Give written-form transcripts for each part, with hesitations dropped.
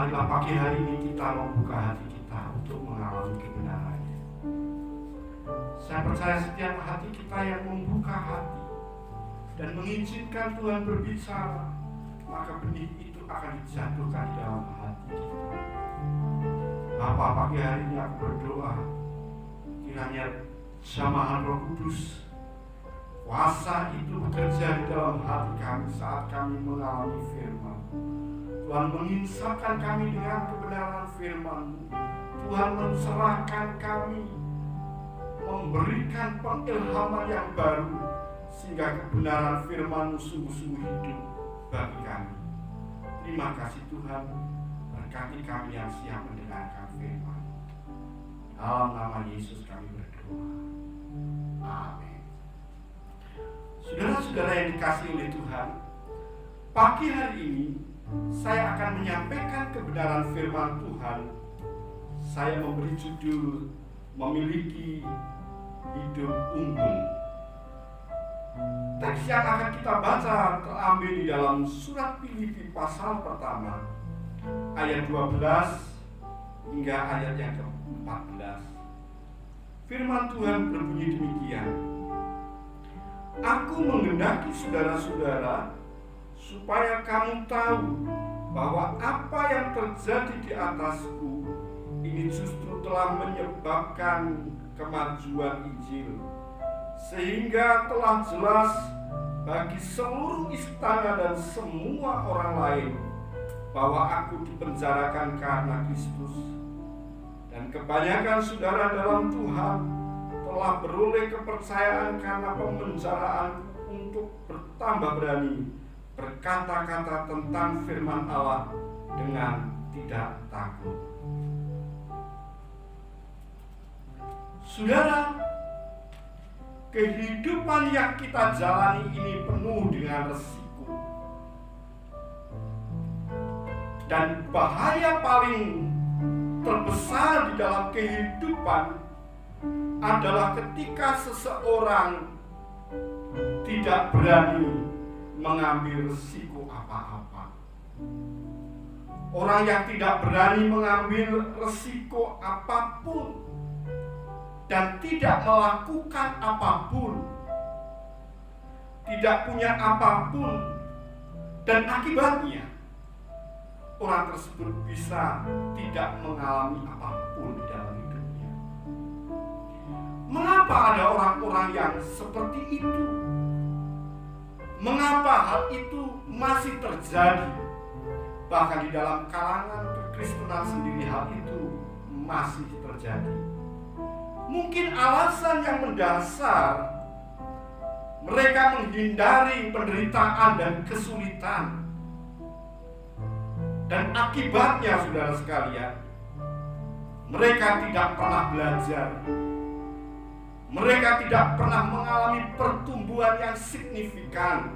marilah pagi hari ini kita membuka hati kita untuk mengalami kebenarannya. Saya percaya setiap hati kita yang membuka hati dan mengizinkan Tuhan berbicara, maka benih itu akan dijatuhkan di dalam hati kita. Bapa, pagi hari ini aku berdoa, kiranya jamahan Roh Kudus, kuasa itu bekerja di dalam hati kami saat kami mengalami firman. Tuhan menginsapkan kami dengan kebenaran firman-Mu. Tuhan mencerahkan kami, memberikan pengilhaman yang baru, sehingga kebenaran firman-Mu sungguh-sungguh hidup bagi kami. Terima kasih Tuhan, berkati kami yang siap mendengarkan firman. Dalam nama Yesus kami berdoa. Amin. Saudara-saudara yang dikasihi oleh Tuhan, pagi hari ini saya akan menyampaikan kebenaran firman Tuhan. Saya memberi judul Memiliki Hidup Unggul. Teks yang akan kita baca terambil di dalam surat Filipi pasal pertama, ayat 12 hingga ayat yang ke-14. Firman Tuhan berbunyi demikian. Aku menghendaki saudara-saudara supaya kamu tahu bahwa apa yang terjadi di atasku ini justru telah menyebabkan kemajuan Injil, sehingga telah jelas bagi seluruh istana dan semua orang lain bahwa aku dipenjarakan karena Kristus. Dan kebanyakan saudara dalam Tuhan telah beroleh kepercayaan karena pemenjaraanku untuk bertambah berani berkata-kata tentang firman Allah dengan tidak takut. Saudara, kehidupan yang kita jalani ini penuh dengan resiko. Dan bahaya paling terbesar di dalam kehidupan adalah ketika seseorang tidak berani mengambil risiko apa-apa. Orang yang tidak berani mengambil risiko apapun dan tidak melakukan apapun, tidak punya apapun, dan akibatnya orang tersebut bisa tidak mengalami apapun di dalam hidupnya. Mengapa ada orang-orang yang seperti itu? Mengapa hal itu masih terjadi? Bahkan di dalam kalangan kekristenan sendiri hal itu masih terjadi. Mungkin alasan yang mendasar mereka menghindari penderitaan dan kesulitan. Dan akibatnya, saudara sekalian, mereka tidak pernah belajar. Mereka tidak pernah mengalami pertumbuhan yang signifikan.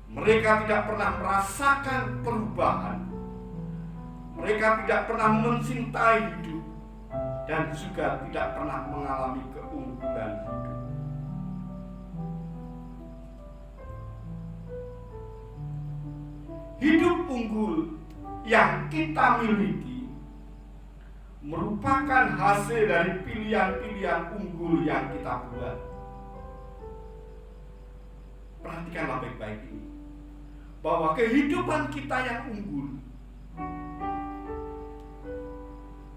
Mereka tidak pernah merasakan perubahan. Mereka tidak pernah mencintai hidup dan juga tidak pernah mengalami keunggulan hidup. Hidup unggul yang kita miliki merupakan hasil dari pilihan-pilihan unggul yang kita buat. Perhatikanlah baik-baik ini, bahwa kehidupan kita yang unggul,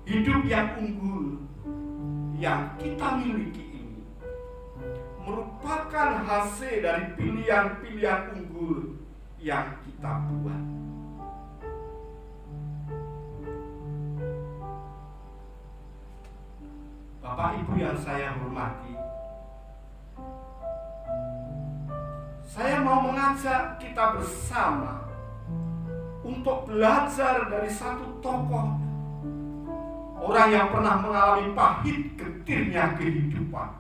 hidup yang unggul yang kita miliki ini merupakan hasil dari pilihan-pilihan unggul yang kita buat. Bapak Ibu yang saya hormati, saya mau mengajak kita bersama untuk belajar dari satu tokoh, orang yang pernah mengalami pahit getirnya kehidupan.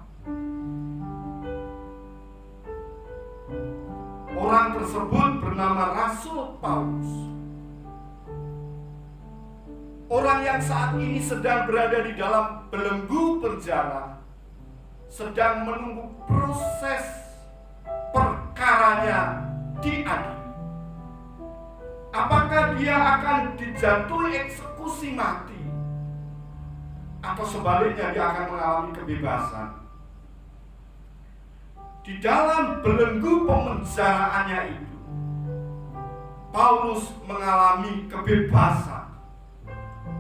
Orang tersebut bernama Rasul Paulus. Orang yang saat ini sedang berada di dalam belenggu penjara, sedang menunggu proses perkaranya diadili. Apakah dia akan dijatuhi eksekusi mati, atau sebaliknya dia akan mengalami kebebasan? Di dalam belenggu pemenjaraannya itu, Paulus mengalami kebebasan.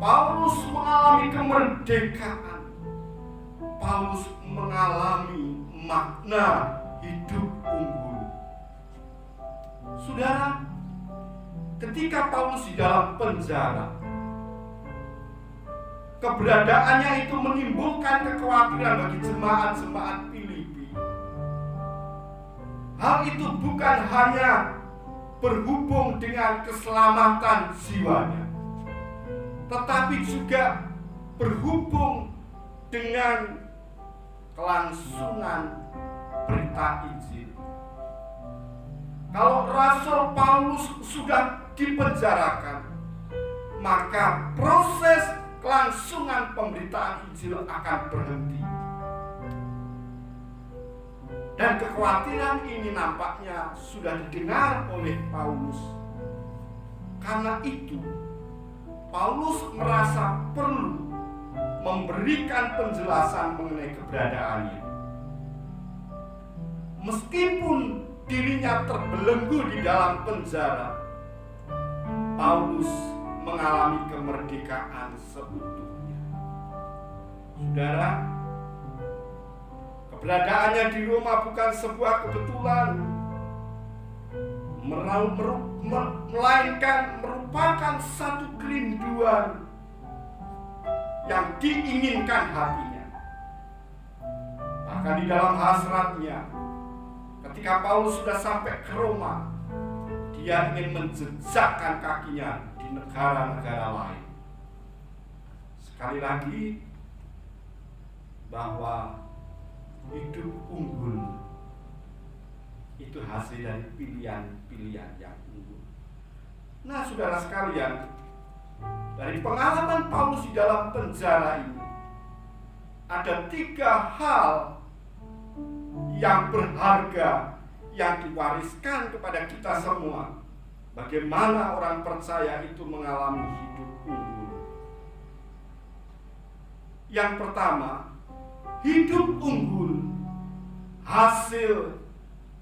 Paulus mengalami kemerdekaan. Paulus mengalami makna hidup unggul. Saudara, ketika Paulus di dalam penjara, keberadaannya itu menimbulkan kekhawatiran bagi jemaat-jemaat Filipi. Hal itu bukan hanya berhubung dengan keselamatan jiwanya, tetapi juga berhubung dengan kelangsungan berita Injil. Kalau Rasul Paulus sudah dipenjarakan, maka proses kelangsungan pemberitaan Injil akan berhenti. Dan kekhawatiran ini nampaknya sudah didengar oleh Paulus. Karena itu, Paulus merasa perlu memberikan penjelasan mengenai keberadaannya. Meskipun dirinya terbelenggu di dalam penjara, Paulus mengalami kemerdekaan seutuhnya. Saudara, keberadaannya di Roma bukan sebuah kebetulan, melainkan merupakan satu kerinduan yang diinginkan hatinya. Bahkan di dalam hasratnya, ketika Paulus sudah sampai ke Roma, dia ingin menjejakkan kakinya di negara-negara lain. Sekali lagi, bahwa hidup unggul itu hasil dari pilihan-pilihan yang unggul. Nah, saudara sekalian, dari pengalaman Paulus di dalam penjara ini, ada 3 hal yang berharga yang diwariskan kepada kita semua. Bagaimana orang percaya itu mengalami hidup unggul. Yang pertama, hidup unggul hasil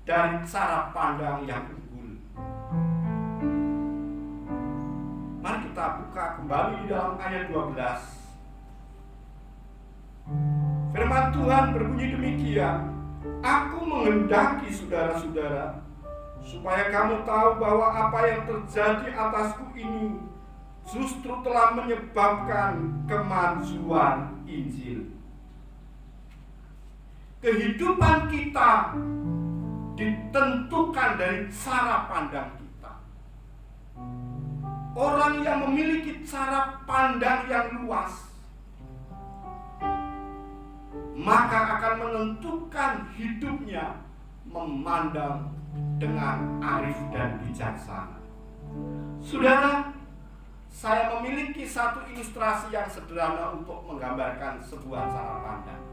dari cara pandang yang unggul. Mari kita buka kembali di dalam ayat 12. Firman Tuhan berbunyi demikian, "Aku menghendaki saudara-saudara, supaya kamu tahu bahwa apa yang terjadi atasku ini justru telah menyebabkan kemajuan Injil." Kehidupan kita ditentukan dari cara pandang kita. Orang yang memiliki cara pandang yang luas, maka akan menentukan hidupnya memandang dengan arif dan bijaksana. Saudara, saya memiliki satu ilustrasi yang sederhana untuk menggambarkan sebuah cara pandang.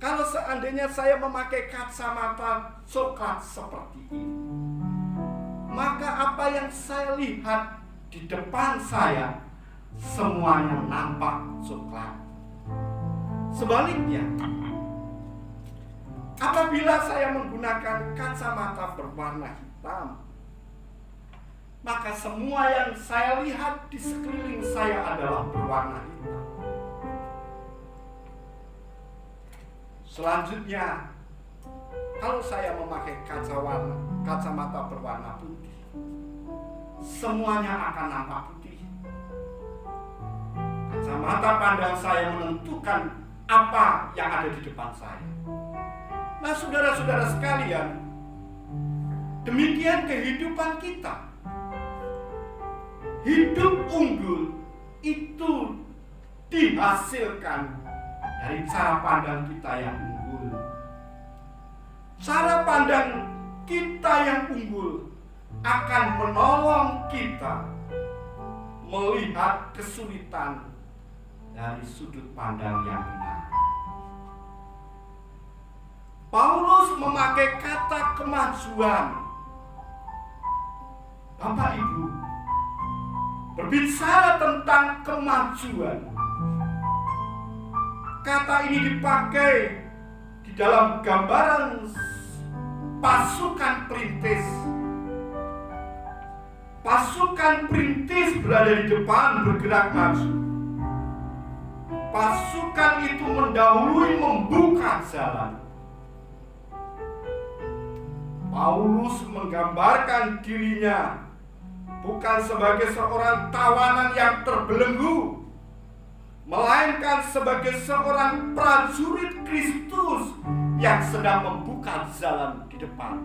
Kalau seandainya saya memakai kacamata coklat seperti ini, maka apa yang saya lihat di depan saya semuanya nampak coklat. Sebaliknya, apabila saya menggunakan kacamata berwarna hitam, maka semua yang saya lihat di sekeliling saya adalah berwarna hitam. Selanjutnya, kalau saya memakai kacamata berwarna putih, semuanya akan nampak putih. Kacamata pandang saya menentukan apa yang ada di depan saya. Nah, saudara-saudara sekalian, demikian kehidupan kita. Hidup unggul itu dihasilkan dari cara pandang kita yang unggul. Cara pandang kita yang unggul akan menolong kita melihat kesulitan dari sudut pandang yang benar. Paulus memakai kata kemajuan. Bapak Ibu, berbicara tentang kemajuan, kata ini dipakai di dalam gambaran pasukan perintis. Pasukan perintis berada di depan bergerak maju. Pasukan itu mendahului, membuka jalan. Paulus menggambarkan dirinya bukan sebagai seorang tawanan yang terbelenggu, melainkan sebagai seorang prajurit Kristus yang sedang membuka jalan di depan.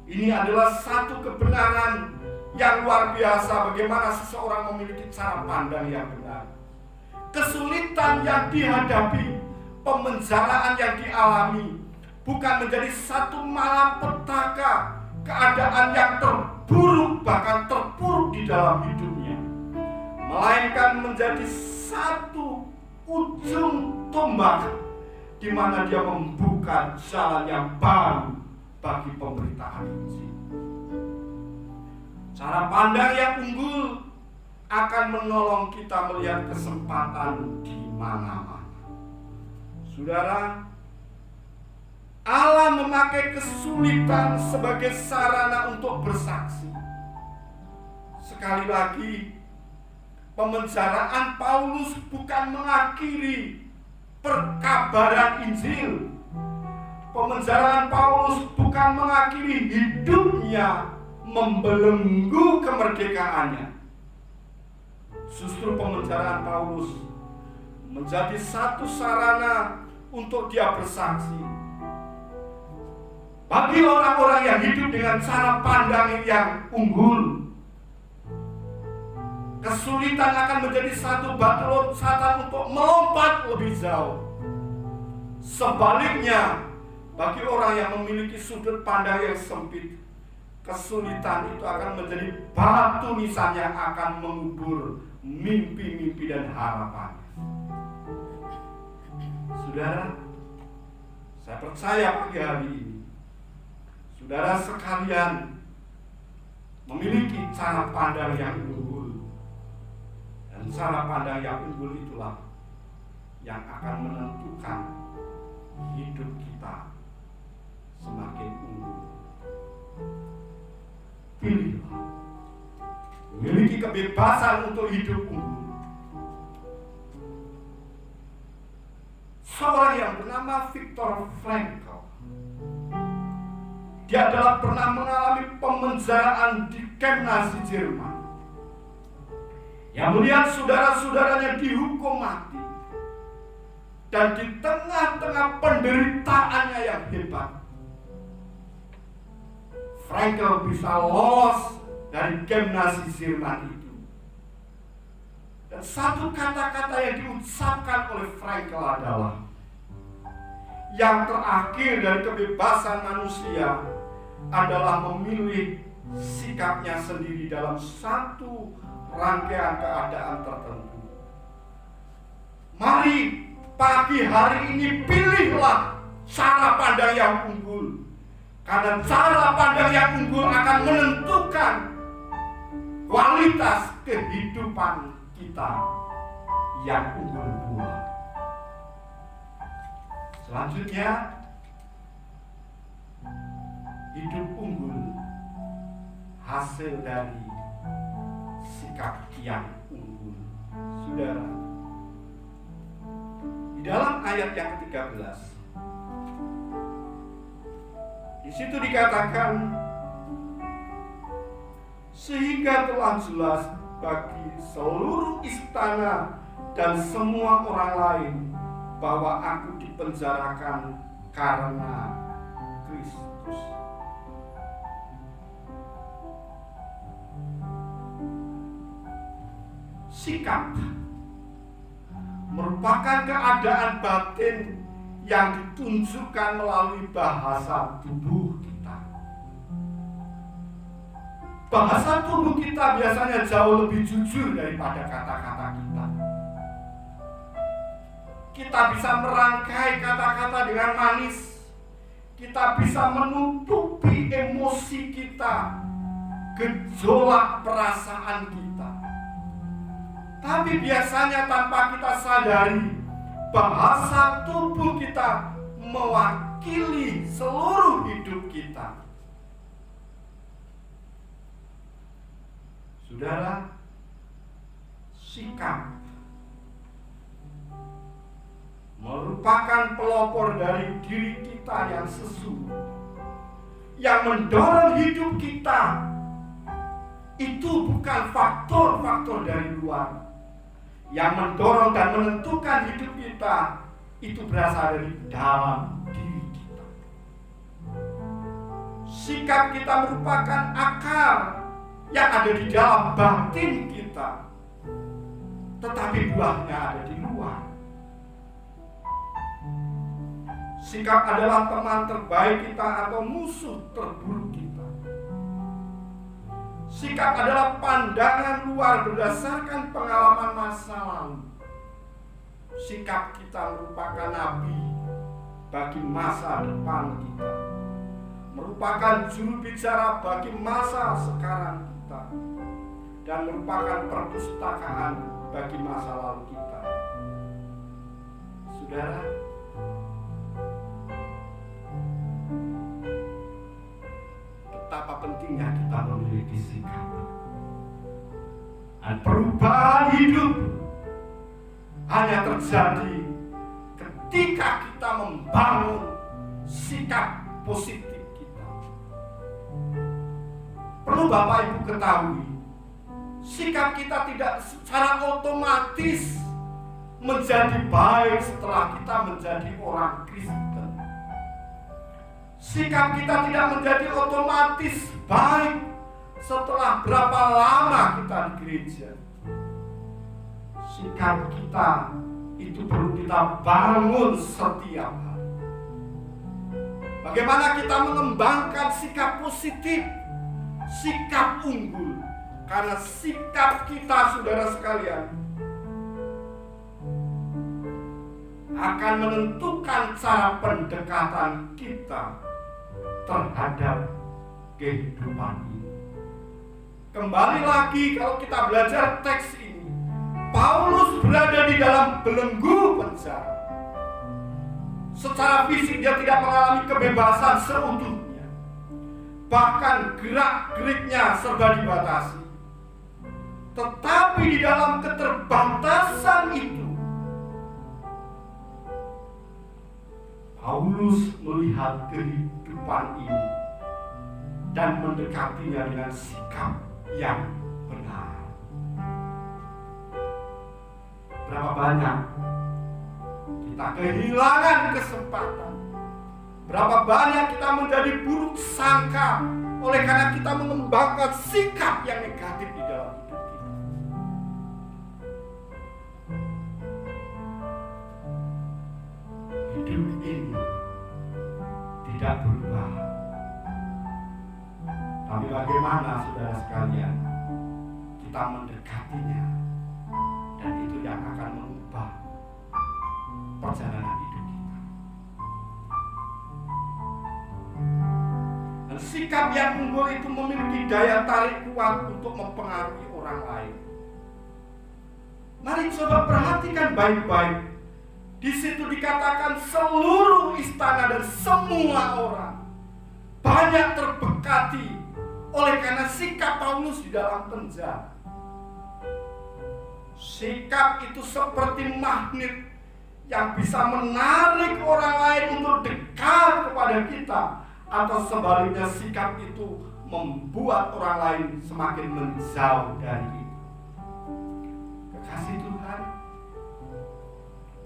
Ini adalah satu kebenaran yang luar biasa, bagaimana seseorang memiliki cara pandang yang benar. Kesulitan yang dihadapi, pemenjaraan yang dialami, bukan menjadi satu malapetaka, keadaan yang terburuk, bahkan terpuruk di dalam hidupnya, melainkan menjadi satu ujung tombak di mana dia membuka jalan yang baru bagi pemberitaan Injil. Cara pandang yang unggul akan menolong kita melihat kesempatan di mana-mana. Saudara, Allah memakai kesulitan sebagai sarana untuk bersaksi. Sekali lagi, pemenjaraan Paulus bukan mengakhiri perkabaran Injil. Pemenjaraan Paulus bukan mengakhiri hidupnya membelenggu kemerdekaannya. Justru pemenjaraan Paulus menjadi satu sarana untuk dia bersaksi. Bagi orang-orang yang hidup dengan cara pandang yang unggul, kesulitan akan menjadi satu batu loncatan untuk melompat lebih jauh. Sebaliknya, bagi orang yang memiliki sudut pandang yang sempit, kesulitan itu akan menjadi batu nisan yang akan mengubur mimpi-mimpi dan harapan. Saudara, saya percaya pagi hari ini saudara sekalian memiliki cara pandang yang unggul. Dan cara pandang yang unggul itulah yang akan menentukan hidup kita semakin unggul. Pilihlah memiliki kebebasan untuk hidup unggul. Seorang yang bernama Viktor Frankl, dia adalah pernah mengalami pemenjaraan di kamp Nazi Jerman. Yang melihat saudara-saudaranya dihukum mati. Dan di tengah-tengah penderitaannya yang hebat, Frankl bisa lolos dari kamp Nazi Jerman itu. Dan satu kata-kata yang diucapkan oleh Frankl adalah, yang terakhir dari kebebasan manusia adalah memilih sikapnya sendiri dalam satu rangkaian keadaan tertentu. Mari pagi hari ini pilihlah cara pandang yang unggul. Karena cara pandang yang unggul akan menentukan kualitas kehidupan kita yang unggul pula. Selanjutnya, hidup unggul hasil dari sikap yang unggul. Saudara, di dalam ayat yang ke-13, di situ dikatakan, sehingga telah jelas bagi seluruh istana dan semua orang lain bahwa aku dipenjarakan karena Kristus. Sikap merupakan keadaan batin yang ditunjukkan melalui bahasa tubuh kita. Bahasa tubuh kita biasanya jauh lebih jujur daripada kata-kata kita. Kita bisa merangkai kata-kata dengan manis. Kita bisa menutupi emosi kita gejolak perasaan kita. Tapi biasanya tanpa kita sadari, bahasa tubuh kita mewakili seluruh hidup kita. Saudara, sikap merupakan pelopor dari diri kita yang sesungguhnya, yang mendorong hidup kita. Itu bukan faktor-faktor dari luar. Yang mendorong dan menentukan hidup kita itu berasal dari dalam diri kita. Sikap kita merupakan akar yang ada di dalam batin kita, tetapi buahnya ada di luar. Sikap adalah teman terbaik kita atau musuh terburuk kita. Sikap adalah pandangan luar berdasarkan pengalaman masa lalu. Sikap kita merupakan nabi bagi masa depan kita, merupakan juru bicara bagi masa sekarang kita, dan merupakan perpustakaan bagi masa lalu kita. Saudara, betapa pentingnya kita memiliki sikap. Dan perubahan hidup hanya terjadi ketika kita membangun sikap positif kita. Perlu Bapak Ibu ketahui, sikap kita tidak secara otomatis menjadi baik setelah kita menjadi orang Kristen. Sikap kita tidak menjadi otomatis baik setelah berapa lama kita di gereja. Sikap kita itu perlu kita bangun setiap hari. Bagaimana kita mengembangkan sikap positif, sikap unggul? Karena sikap kita, saudara sekalian, akan menentukan cara pendekatan kita terhadap kehidupan ini. Kembali lagi, kalau kita belajar teks ini, Paulus berada di dalam belenggu penjara. Secara fisik dia tidak mengalami kebebasan seutuhnya. Bahkan gerak-geriknya serba dibatasi. Tetapi di dalam keterbatasan itu, Paulus melihat kehidupan ini dan mendekatinya dengan sikap yang benar. Berapa banyak kita kehilangan kesempatan, berapa banyak kita menjadi buruk sangka oleh karena kita mengembangkan sikap yang negatif di dalam hidup kita. Hidup ini tidak berubah. Tapi bagaimana saudara sekalian kita mendekatinya, dan itu yang akan mengubah perjalanan hidup kita. Dan sikap yang unggul itu memiliki daya tarik kuat untuk mempengaruhi orang lain. Mari coba perhatikan baik-baik. Di situ dikatakan seluruh istana dan semua orang banyak terberkati oleh karena sikap Paulus di dalam penjara. Sikap itu seperti magnet yang bisa menarik orang lain untuk dekat kepada kita, atau sebaliknya sikap itu membuat orang lain semakin menjauh dari kita. Kekasih Tuhan,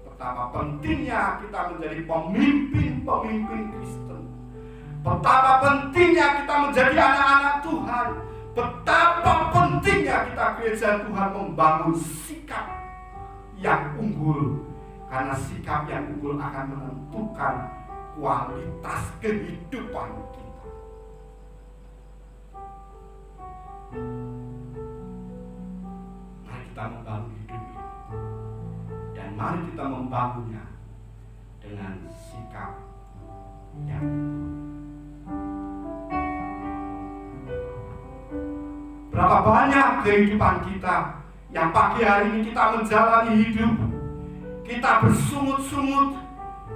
betapa pentingnya kita menjadi pemimpin-pemimpin Kristen. Betapa pentingnya kita menjadi anak-anak Tuhan. Betapa pentingnya kita gereja Tuhan membangun sikap yang unggul. Karena sikap yang unggul akan menentukan kualitas kehidupan kita. Mari kita membangun hidup ini. Dan mari kita membangunnya dengan sikap yang unggul. Berapa banyak kehidupan kita yang pagi hari ini kita menjalani hidup, kita bersungut-sungut,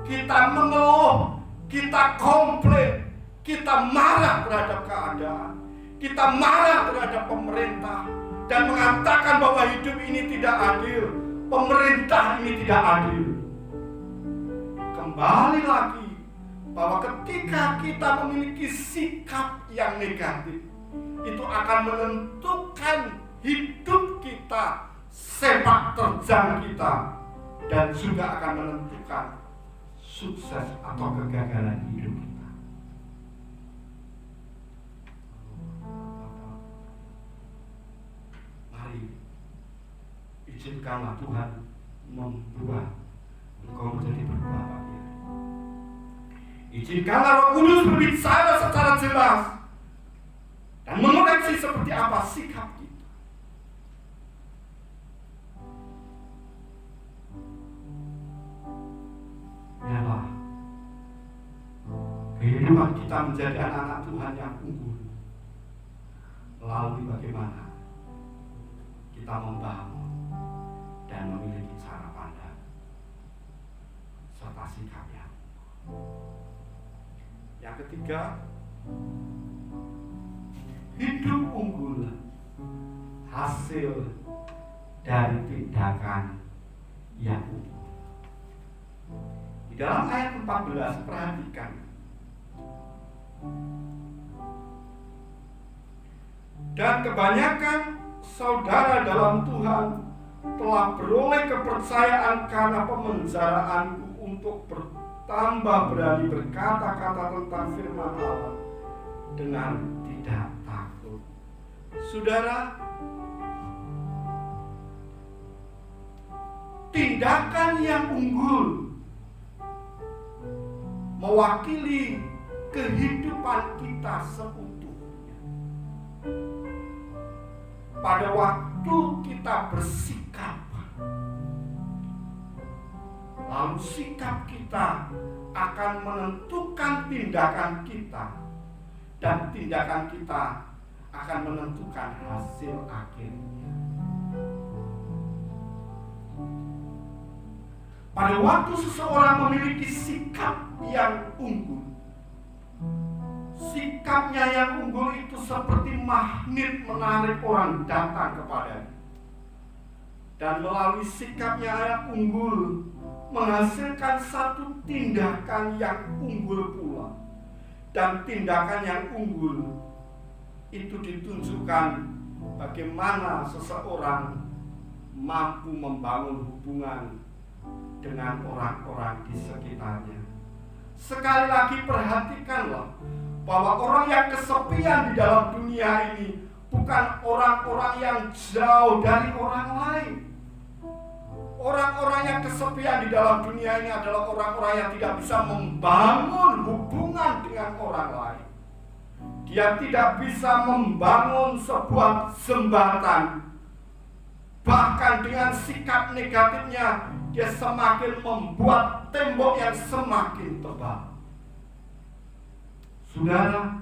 kita mengeluh, kita komplain, kita marah terhadap keadaan, kita marah terhadap pemerintah, dan mengatakan bahwa hidup ini tidak adil, pemerintah ini tidak adil. Kembali lagi bahwa ketika kita memiliki sikap yang negatif, itu akan menentukan hidup kita, sepak terjang kita, dan juga akan menentukan sukses atau kegagalan hidup kita. Mari izinkanlah Tuhan membuat engkau menjadi berubah pagi hari. Izinkanlah Roh Kudus berbicara secara jelas dan mengoreksi seperti apa sikap kita. Biarlah kehidupan kita menjadi anak-anak Tuhan yang unggul melalui bagaimana kita membangun dan memiliki cara pandang serta sikap yang ketiga, hidup unggul hasil dari tindakan yang unggul. Di dalam ayat 14 perhatikan, dan kebanyakan saudara dalam Tuhan telah beroleh kepercayaan karena pemenjaraanku untuk bertambah berani berkata-kata tentang firman Allah dengan tidak takut. Saudara, tindakan yang unggul mewakili kehidupan kita seutuhnya. Pada waktu kita bersikap, lalu sikap kita akan menentukan tindakan kita, dan tindakan kita akan menentukan hasil akhirnya. Pada waktu seseorang memiliki sikap yang unggul, sikapnya yang unggul itu seperti magnet menarik orang datang kepadanya. Dan melalui sikapnya yang unggul menghasilkan satu tindakan yang unggul pula. Dan tindakan yang unggul itu ditunjukkan bagaimana seseorang mampu membangun hubungan dengan orang-orang di sekitarnya. Sekali lagi perhatikanlah bahwa orang yang kesepian di dalam dunia ini bukan orang-orang yang jauh dari orang lain. Orang-orang yang kesepian di dalam dunia ini adalah orang-orang yang tidak bisa membangun hubungan dengan orang lain. Dia tidak bisa membangun sebuah jembatan. Bahkan dengan sikap negatifnya, dia semakin membuat tembok yang semakin tebal. Saudara,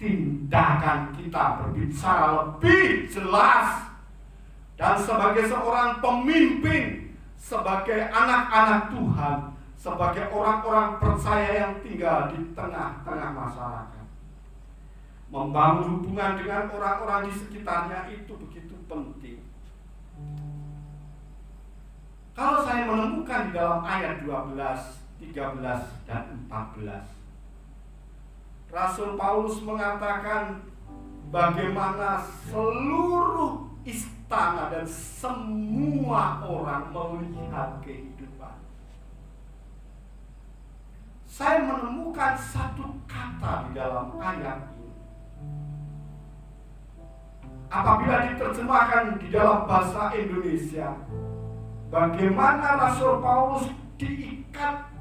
tindakan kita berbicara lebih jelas. Dan sebagai seorang pemimpin, sebagai anak-anak Tuhan, sebagai orang-orang percaya yang tinggal di tengah-tengah masyarakat, membangun hubungan dengan orang-orang di sekitarnya itu begitu penting. Kalau saya menemukan di dalam ayat 12, 13, dan 14, Rasul Paulus mengatakan bagaimana seluruh istana dan semua orang melihat kehidupan. Saya menemukan satu kata di dalam ayat ini. Apabila diterjemahkan di dalam bahasa Indonesia, bagaimana Rasul Paulus diikat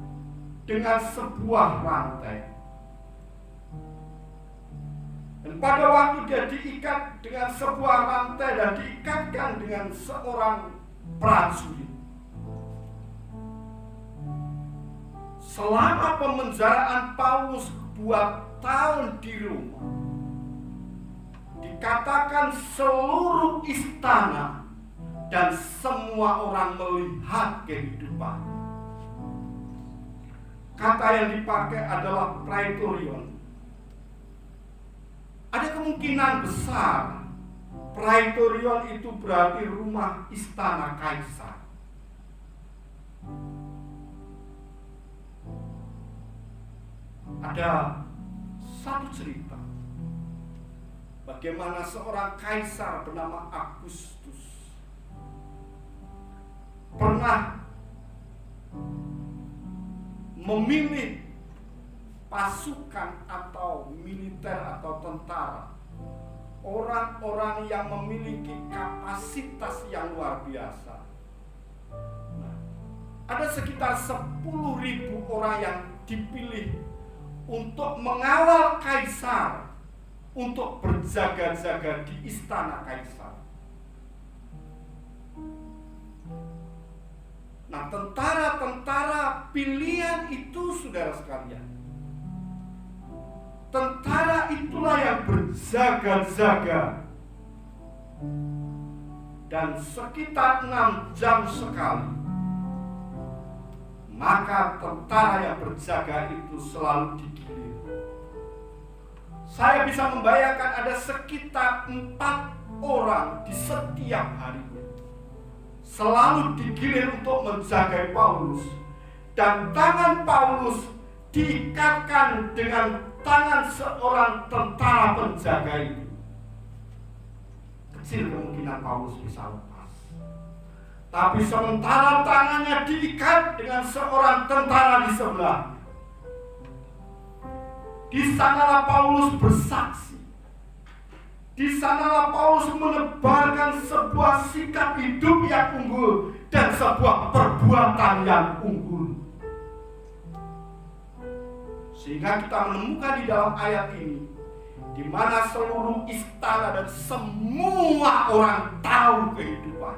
dengan sebuah rantai. Dan pada waktu dia diikat dengan sebuah rantai dan diikatkan dengan seorang prajurit, selama pemenjaraan Paulus 2 tahun di Roma, dikatakan seluruh istana dan semua orang melihat kehidupan. Kata yang dipakai adalah praetorion. Ada kemungkinan besar praetorion itu berarti rumah istana kaisar. Ada satu cerita bagaimana seorang kaisar bernama Agustus pernah memilih pasukan atau militer atau tentara, orang-orang yang memiliki kapasitas yang luar biasa. Nah, ada sekitar 10.000 orang yang dipilih untuk mengawal kaisar, untuk berjaga-jaga di istana kaisar. Nah, tentara-tentara pilihan itu, saudara sekalian, tentara itulah yang berjaga-jaga, dan sekitar 6 jam sekali, maka tentara yang berjaga itu selalu digilir. Saya bisa membayangkan ada sekitar 4 orang di setiap harinya selalu digilir untuk menjaga Paulus, dan tangan Paulus diikatkan dengan tangan seorang tentara penjaga itu. Kecil kemungkinan Paulus bisa lepas, tapi sementara tangannya diikat dengan seorang tentara di sebelah, di sanalah Paulus bersaksi. Di sanalah Paulus menebarkan sebuah sikap hidup yang unggul dan sebuah perbuatan yang unggul. Sehingga kita menemukan di dalam ayat ini, di mana seluruh istana dan semua orang tahu kehidupan.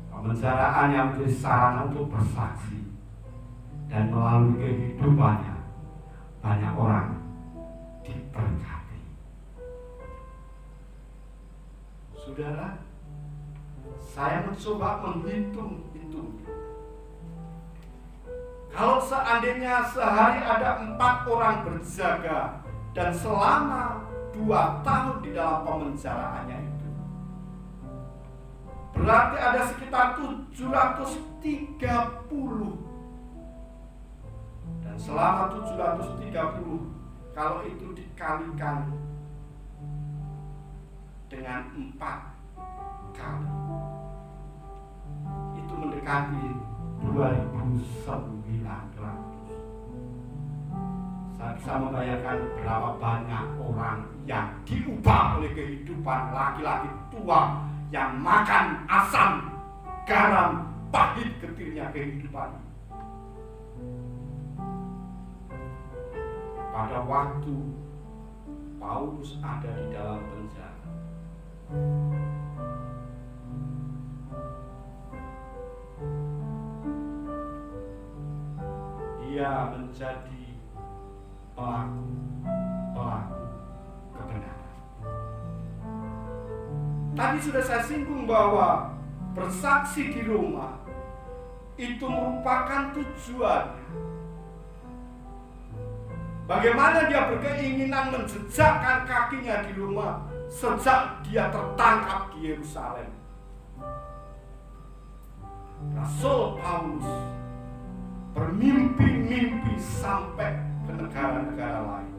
Pemenjaraan yang menjadi sarana untuk bersaksi, dan melalui kehidupannya banyak orang diberkati. Saudara, saya mencoba menghitung-hitung. Kalau seandainya sehari ada 4 orang berjaga dan selama 2 tahun di dalam pemenjaraannya itu, berarti ada sekitar 730. Dan selama 730, kalau itu dikalikan dengan 4 kali, itu mendekati 2.900. Saya bisa membayangkan berapa banyak orang yang diubah oleh kehidupan laki-laki tua yang makan asam, garam, pahit getirnya kehidupan. Pada waktu Paulus ada di dalam penjara, dia menjadi pelaku kebenaran. Tadi sudah saya singgung bahwa bersaksi di Roma itu merupakan tujuannya. Bagaimana dia berkeinginan menjejakkan kakinya di Roma sejak dia tertangkap di Yerusalem. Rasul Paulus bermimpi-mimpi sampai ke negara-negara lain,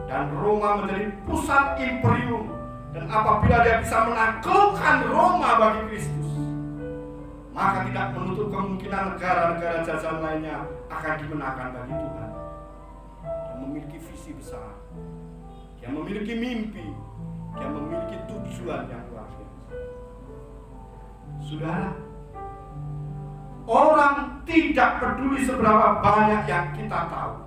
dan Roma menjadi pusat imperium. Dan apabila dia bisa menaklukkan Roma bagi Kristus, maka tidak menutup kemungkinan negara-negara jajahan lainnya akan dimenangkan bagi Tuhan. Dia memiliki visi besar, dia memiliki mimpi, dia memiliki tujuan yang luar biasa. Saudara, orang tidak peduli seberapa banyak yang kita tahu,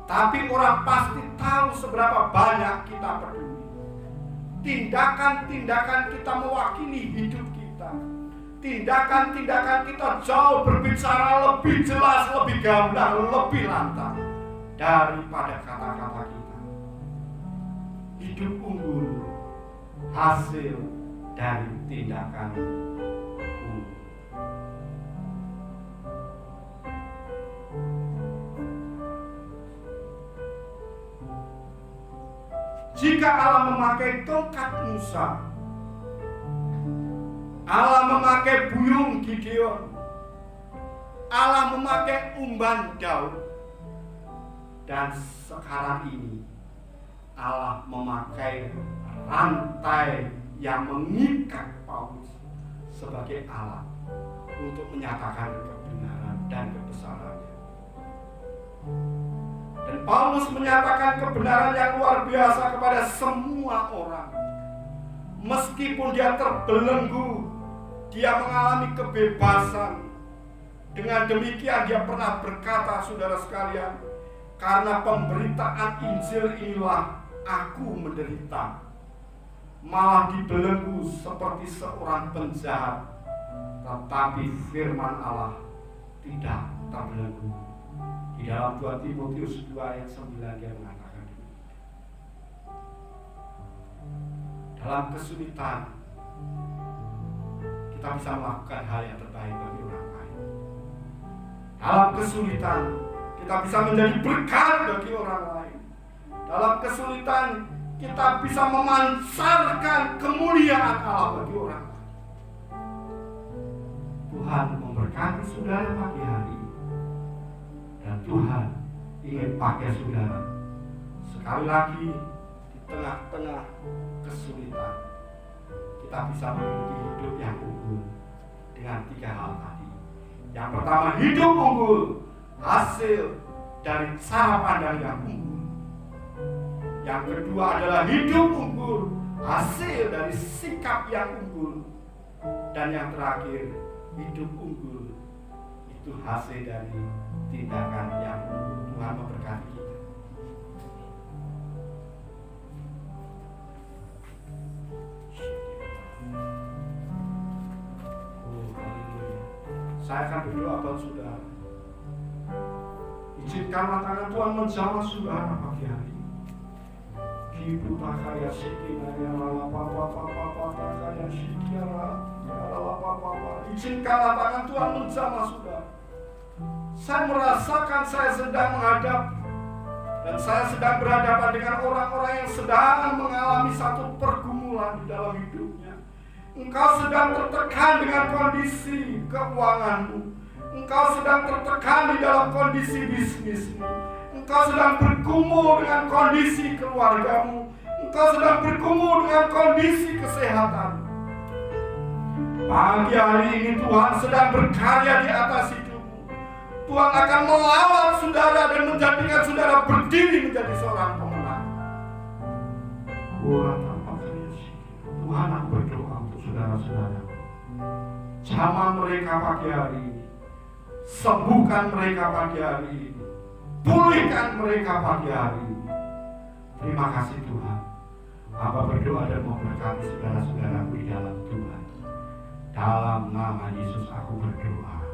tapi orang pasti tahu seberapa banyak kita peduli. Tindakan-tindakan kita mewakili hidup kita. Tindakan-tindakan kita jauh berbicara lebih jelas, lebih gamblang, lebih lantang daripada kata-kata kita. hidup unggul hasil dari tindakan unggul. Jika Allah memakai tongkat Musa, Allah memakai buyung Gideon, Allah memakai umban Daud, dan sekarang ini Allah memakai rantai yang mengikat Paulus sebagai alat untuk menyatakan kebenaran dan kebesarannya. Dan Paulus menyatakan kebenaran yang luar biasa kepada semua orang. Meskipun dia terbelenggu, dia mengalami kebebasan. Dengan demikian dia pernah berkata, saudara sekalian, karena pemberitaan Injil inilah aku menderita, malah dibelenggu seperti seorang penjahat. Tetapi firman Allah tidak terbelenggu. Di dalam 2 Timotius 2 ayat 9 dia mengatakan, dalam kesulitan kita bisa melakukan hal yang terbaik bagi orang lain. Dalam kesulitan kita bisa menjadi berkat bagi orang lain. Dalam kesulitan kita bisa memancarkan kemuliaan Allah bagi orang lain. Tuhan memberkati saudara pagi hari ini. Dan Tuhan ingin pakai saudara sekali lagi di tengah-tengah kesulitan. Kita bisa memiliki hidup yang unggul dengan 3 hal tadi. Yang pertama, hidup unggul hasil dari cara pandang yang unggul. Yang kedua adalah hidup unggul hasil dari sikap yang unggul. Dan yang terakhir, hidup unggul itu hasil dari tindakan yang unggul. Tuhan memberkati kita. Saya akan berdoa buat saudara. Izinkanlah tangan Tuhan menjamah saudara pagi hari ini. Ibu takaya sikina lala papa takaya sikina lala papa. Izinkanlah tangan Tuhan menjamah saudara. Saya merasakan saya sedang menghadap dan saya sedang berhadapan dengan orang-orang yang sedang mengalami satu pergumulan di dalam hidupnya. Engkau sedang tertekan dengan kondisi keuanganmu. Engkau sedang tertekan di dalam kondisi bisnismu. Engkau sedang bergumul dengan kondisi keluargamu. Engkau sedang bergumul dengan kondisi kesehatan. Pagi hari ini Tuhan sedang berkarya di atas hidupmu. Tuhan akan melawat saudara dan menjadikan saudara berdiri menjadi seorang pemenang. Tuhan, aku berdoa untuk saudara-saudara. Jamah mereka pagi hari ini. Sembuhkan mereka pagi hari ini. Pulihkan mereka pagi hari ini. Terima kasih Tuhan. Hamba berdoa dan memberkati saudara-saudaraku di dalam Tuhan. Dalam nama Yesus aku berdoa.